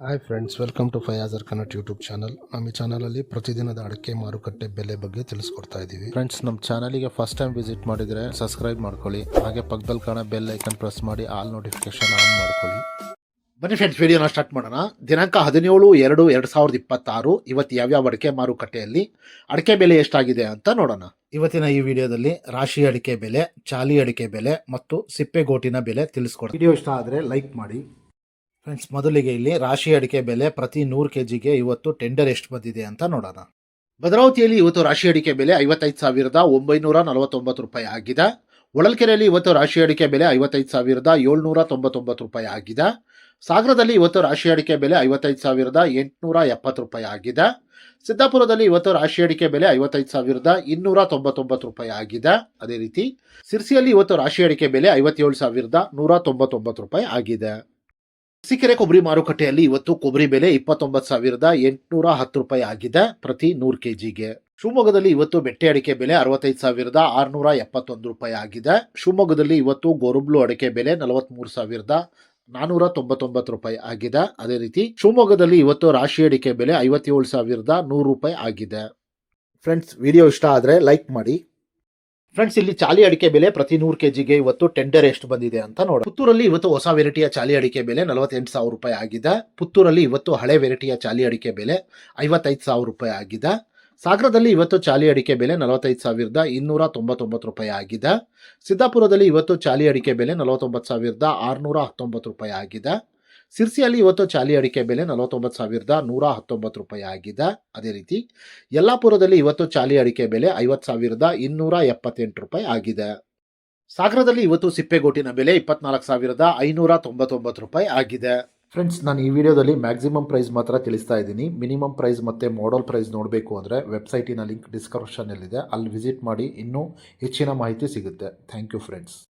Hi friends, welcome to Fayazar Kannada YouTube channel. ನಮ್ಮ ಈ ಚಾನಲಲ್ಲಿ ಪ್ರತಿದಿನದ ಅಡಿಕೆ ಮಾರುಕಟ್ಟೆ ಬೆಲೆ ಬಗ್ಗೆ ತಿಳಿಸ್ಕೊಡ್ತಾ ಇದ್ದೀವಿ. ಫ್ರೆಂಡ್ಸ್, ನಮ್ಮ ಚಾನಲಿಗೆ ಫಸ್ಟ್ ಟೈಮ್ ವಿಸಿಟ್ ಮಾಡಿದರೆ ಸಬ್ಸ್ಕ್ರೈಬ್ ಮಾಡ್ಕೊಳ್ಳಿ. ಹಾಗೆ ಪಕ್ಕದಲ್ಲಿ ಕಾಣೋ ಬೆಲ್ ಐಕನ್ ಪ್ರೆಸ್ ಮಾಡಿ ಆಲ್ ನೋಟಿಫಿಕೇಶನ್ ಆನ್ ಮಾಡ್ಕೊಳ್ಳಿ. ಬನ್ನಿ ಫ್ರೆಂಡ್ಸ್, ವಿಡಿಯೋನ ಸ್ಟಾರ್ಟ್ ಮಾಡೋಣ. ದಿನಾಂಕ 17/2/2026 ಇವತ್ತು ಯಾವ್ಯಾವ ಅಡಿಕೆ ಮಾರುಕಟ್ಟೆಯಲ್ಲಿ ಅಡಿಕೆ ಬೆಲೆ ಎಷ್ಟಾಗಿದೆ ಅಂತ ನೋಡೋಣ. ಇವತ್ತಿನ ಈ ವಿಡಿಯೋದಲ್ಲಿ ರಾಶಿ ಅಡಿಕೆ ಬೆಲೆ, ಚಾಲಿ ಅಡಿಕೆ ಬೆಲೆ ಮತ್ತು ಸಿಪ್ಪೆಗೋಟಿನ ಬೆಲೆ ತಿಳಿಸ್ಕೊಡ್ತೀನಿ. ವಿಡಿಯೋ ಇಷ್ಟ ಆದರೆ ಲೈಕ್ ಮಾಡಿ. ಫ್ರೆಂಡ್ಸ್, ಮೊದಲಿಗೆ ಇಲ್ಲಿ ರಾಶಿ ಅಡಿಕೆ ಬೆಲೆ ಪ್ರತಿ 100 kgಗೆ ಇವತ್ತು ಟೆಂಡರ್ ಎಷ್ಟು ಬಂದಿದೆ ಅಂತ ನೋಡೋಣ. ಭದ್ರಾವತಿಯಲ್ಲಿ ಇವತ್ತು ರಾಶಿ ಅಡಿಕೆ ಬೆಲೆ 55,949 ರೂಪಾಯಿ ಆಗಿದೆ. ಹೊಳಲ್ಕೆರೆಯಲ್ಲಿ ಇವತ್ತು ರಾಶಿ ಅಡಿಕೆ ಬೆಲೆ 55,799 ರೂಪಾಯಿ ಆಗಿದೆ. ಸಾಗರದಲ್ಲಿ ಇವತ್ತು ರಾಶಿ ಅಡಿಕೆ ಬೆಲೆ 55,870 ರೂಪಾಯಿ ಆಗಿದೆ. ಸಿದ್ದಾಪುರದಲ್ಲಿ ಇವತ್ತು ರಾಶಿ ಅಡಿಕೆ ಬೆಲೆ 55,299 ರೂಪಾಯಿ ಆಗಿದೆ. ಅದೇ ರೀತಿ ಸಿರ್ಸಿಯಲ್ಲಿ ಇವತ್ತು ರಾಶಿ ಅಡಿಕೆ ಬೆಲೆ 57,199 ರೂಪಾಯಿ ಆಗಿದೆ. ಅರಸೀಕೆರೆ ಕೊಬ್ಬರಿ ಮಾರುಕಟ್ಟೆಯಲ್ಲಿ ಇವತ್ತು ಕೊಬ್ಬರಿ ಬೆಲೆ 29,810 ರೂಪಾಯಿ ಆಗಿದೆ ಪ್ರತಿ 100 kgಗೆ. ಶಿವಮೊಗ್ಗದಲ್ಲಿ ಇವತ್ತು ಬೆಟ್ಟೆ ಅಡಿಕೆ ಬೆಲೆ 65,671 ರೂಪಾಯಿ ಆಗಿದೆ. ಶಿವಮೊಗ್ಗದಲ್ಲಿ ಇವತ್ತು ಗೋರುಬ್ಲು ಅಡಿಕೆ ಬೆಲೆ 43,499 ರೂಪಾಯಿ ಆಗಿದೆ. ಅದೇ ರೀತಿ ಶಿವಮೊಗ್ಗದಲ್ಲಿ ಇವತ್ತು ರಾಶಿ ಅಡಿಕೆ ಬೆಲೆ 57,100 ರೂಪಾಯಿ ಆಗಿದೆ. ಫ್ರೆಂಡ್ಸ್, ವಿಡಿಯೋ ಇಷ್ಟ ಆದರೆ ಲೈಕ್ ಮಾಡಿ. ಫ್ರೆಂಡ್ಸ್, ಇಲ್ಲಿ ಚಾಲಿ ಅಡಿಕೆ ಬೆಲೆ ಪ್ರತಿ 100 kgಗೆ ಇವತ್ತು ಟೆಂಡರ್ ಎಷ್ಟು ಬಂದಿದೆ ಅಂತ ನೋಡಿ. ಪುತ್ತೂರಲ್ಲಿ ಇವತ್ತು ಹೊಸ ವೆರೈಟಿಯ ಚಾಲಿ ಅಡಿಕೆ ಬೆಲೆ 48,000 ರೂಪಾಯಿ ಆಗಿದೆ. ಪುತ್ತೂರಲ್ಲಿ ಇವತ್ತು ಹಳೆ ವೆರೈಟಿಯ ಚಾಲಿ ಅಡಿಕೆ ಬೆಲೆ 55,000 ರೂಪಾಯಿ ಆಗಿದೆ. ಸಾಗರದಲ್ಲಿ ಇವತ್ತು ಚಾಲಿ ಅಡಿಕೆ ಬೆಲೆ 45,299 ರೂಪಾಯಿ ಆಗಿದೆ. ಸಿದ್ದಾಪುರದಲ್ಲಿ ಇವತ್ತು ಚಾಲಿ ಅಡಿಕೆ ಬೆಲೆ 49,619 ರೂಪಾಯಿ ಆಗಿದೆ. ಸಿರ್ಸಿಯಲ್ಲಿ ಇವತ್ತು ಚಾಲಿ ಅಡಿಕೆ ಬೆಲೆ 49,119 ರೂಪಾಯಿ ಆಗಿದೆ. ಅದೇ ರೀತಿ ಯಲ್ಲಾಪುರದಲ್ಲಿ ಇವತ್ತು ಚಾಲಿ ಅಡಿಕೆ ಬೆಲೆ 50,278 ರೂಪಾಯಿ ಆಗಿದೆ. ಸಾಗರದಲ್ಲಿ ಇವತ್ತು ಸಿಪ್ಪೆಗೋಟಿನ ಬೆಲೆ 24,599 ರೂಪಾಯಿ ಆಗಿದೆ. ಫ್ರೆಂಡ್ಸ್, ನಾನು ಈ ವಿಡಿಯೋದಲ್ಲಿ ಮ್ಯಾಕ್ಸಿಮಮ್ ಪ್ರೈಸ್ ಮಾತ್ರ ತಿಳಿಸ್ತಾ ಇದ್ದೀನಿ. ಮಿನಿಮಮ್ ಪ್ರೈಸ್ ಮತ್ತು ಮಾಡಲ್ ಪ್ರೈಸ್ ನೋಡಬೇಕು ಅಂದರೆ ವೆಬ್ಸೈಟಿನ ಲಿಂಕ್ ಡಿಸ್ಕ್ರಿಪ್ಷನ್ನಲ್ಲಿದೆ, ಅಲ್ಲಿ ವಿಸಿಟ್ ಮಾಡಿ ಇನ್ನೂ ಹೆಚ್ಚಿನ ಮಾಹಿತಿ ಸಿಗುತ್ತೆ. Thank you friends.